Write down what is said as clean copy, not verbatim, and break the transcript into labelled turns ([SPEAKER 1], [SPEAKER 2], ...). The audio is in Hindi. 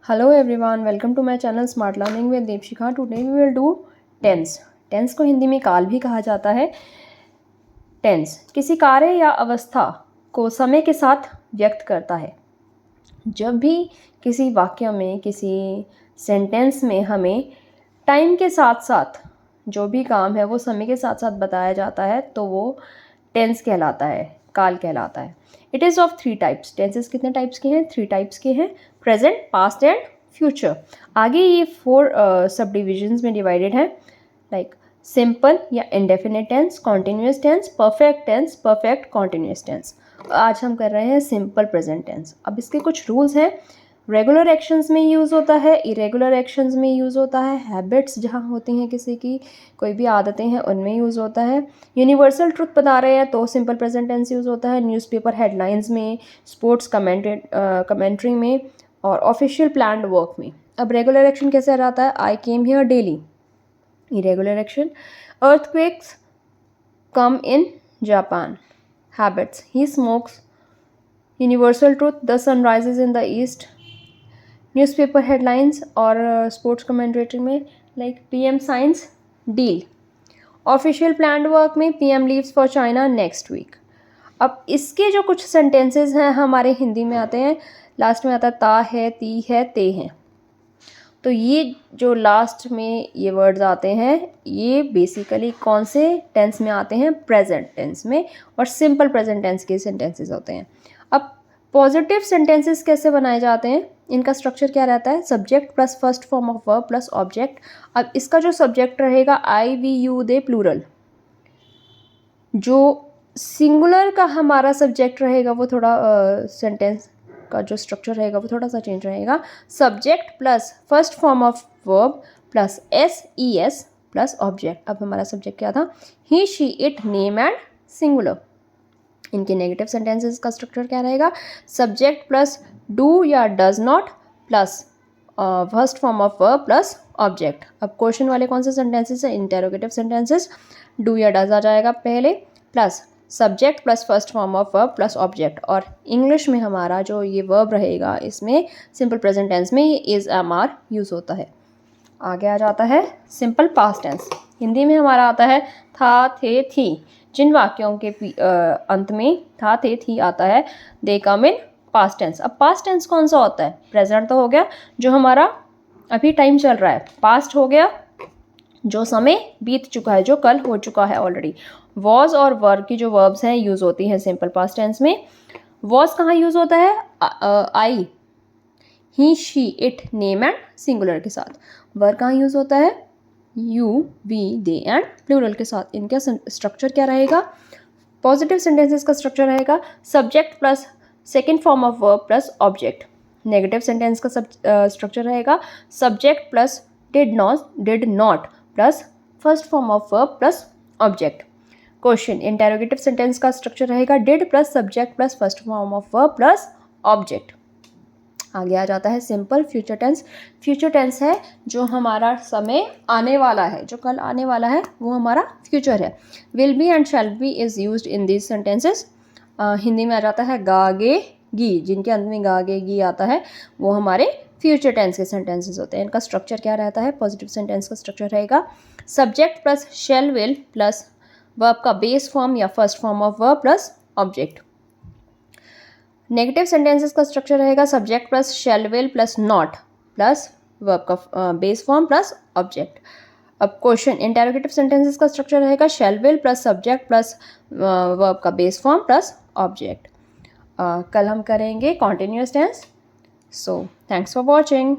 [SPEAKER 1] Hello everyone, welcome to my channel Smart Learning with Deepshikha. Today we will do tense. Tense को हिंदी में काल भी कहा जाता है. टेंस किसी कार्य या अवस्था को समय के साथ व्यक्त करता है. जब भी किसी वाक्य में, किसी सेंटेंस में हमें टाइम के साथ साथ जो भी काम है वो समय के साथ साथ बताया जाता है तो वो टेंस कहलाता है, काल कहलाता है. It is of 3 types. Tenses कितने टाइप्स के हैं? 3 टाइप्स के हैं. Present, past and future. आगे ये 4 सब डिविजन्स में डिवाइडेड है, लाइक सिंपल या indefinite tense, continuous tense, perfect tense, perfect continuous tense. आज हम कर रहे हैं सिंपल प्रेजेंट टेंस. अब इसके कुछ रूल्स हैं. रेगुलर एक्शंस में यूज़ होता है, इरेगुलर एक्शंस में यूज़ होता है, हैबिट्स जहाँ होती हैं किसी की, कोई भी आदतें हैं उनमें यूज़ होता है. यूनिवर्सल ट्रुथ बता रहे हैं तो सिंपल प्रेजेंट टेंस यूज़ होता है. न्यूज़पेपर हेडलाइंस में, स्पोर्ट्स कमेंट्री में और ऑफिशियल प्लान्ड वर्क में. अब रेगुलर एक्शन कैसे रहता है? I came here daily. Irregular action, earthquakes come in Japan. Habits, he smokes. Universal truth, the sun rises in the east. Newspaper headlines और स्पोर्ट्स कमेंट्री में like PM signs deal. Official planned work में PM leaves for China next week. अब इसके जो कुछ सेंटेंसेस हैं हमारे हिंदी में आते हैं, लास्ट में आता है ता है, ती है, ते हैं. तो ये जो लास्ट में ये वर्ड्स आते हैं ये बेसिकली कौन से टेंस में आते हैं? प्रेजेंट टेंस में. और सिंपल प्रेजेंट टेंस के सेंटेंसेस होते हैं. अब पॉजिटिव सेंटेंसेस कैसे बनाए जाते हैं? इनका स्ट्रक्चर क्या रहता है? Subject plus first form of verb plus object. अब इसका जो सब्जेक्ट रहेगा आई, वी, यू, दे, प्लूरल. जो सिंगुलर का हमारा सब्जेक्ट रहेगा वो थोड़ा सेंटेंस का जो स्ट्रक्चर रहेगा वो थोड़ा सा चेंज रहेगा. Subject plus first form of verb plus S E S plus object. अब हमारा सब्जेक्ट क्या था? He, she, it, name and singular. इनके नेगेटिव सेंटेंसेस का स्ट्रक्चर क्या रहेगा? सब्जेक्ट प्लस डू या does not plus first form of verb plus object. अब क्वेश्चन वाले कौन से सेंटेंसेस हैं? Interrogative sentences. डू या डज आ जाएगा पहले, plus subject plus first form of verb plus object. और इंग्लिश में हमारा जो ये वर्ब रहेगा इसमें सिंपल प्रेजेंट टेंस में ये इज़, एम, आर यूज़ होता है. आगे आ जाता है सिंपल पास्ट टेंस. हिंदी में हमारा आता है था, थे, थी. जिन वाक्यों के अंत में था, थे, थी आता है दे कम इन पास्ट टेंस. अब पास्ट टेंस कौन सा होता है? प्रेजेंट तो हो गया, जो हमारा अभी टाइम चल रहा है. पास्ट हो गया जो समय बीत चुका है, जो कल हो चुका है ऑलरेडी. वॉज और वर की जो वर्ब्स हैं यूज़ होती हैं सिंपल पास्ट टेंस में. वॉज कहाँ यूज़ होता है? I, he, she, it, name and singular के साथ. वर कहाँ यूज़ होता है? You, we, they and plural के साथ. इनका स्ट्रक्चर क्या रहेगा? पॉजिटिव सेंटेंसेस का स्ट्रक्चर रहेगा subject plus second form of verb plus object. Negative sentence का स्ट्रक्चर रहेगा subject plus did not plus first form of verb plus object. Question, interrogative sentence का स्ट्रक्चर रहेगा did plus subject plus first form of verb plus object. आगे आ जाता है simple future tense. Future tense है जो हमारा समय आने वाला है, जो कल आने वाला है वो हमारा फ्यूचर है. Will be and shall be is used in these sentences. Hindi में आ जाता है गा, गे, गी. जिनके अंत में गा, गे, गी आता है वो हमारे फ्यूचर टेंस के सेंटेंसेस होते हैं. इनका स्ट्रक्चर क्या रहता है? पॉजिटिव सेंटेंस का स्ट्रक्चर रहेगा subject plus shall, will plus verb का बेस फॉर्म या first form of verb plus object. Negative sentences का स्ट्रक्चर रहेगा subject plus shall, will plus not plus verb का बेस फॉर्म प्लस ऑब्जेक्ट. अब क्वेश्चन, इंटेरोगेटिव सेंटेंसेस का स्ट्रक्चर रहेगा shall, will plus subject plus verb का बेस फॉर्म प्लस ऑब्जेक्ट. कल हम करेंगे continuous tense. So thanks for watching.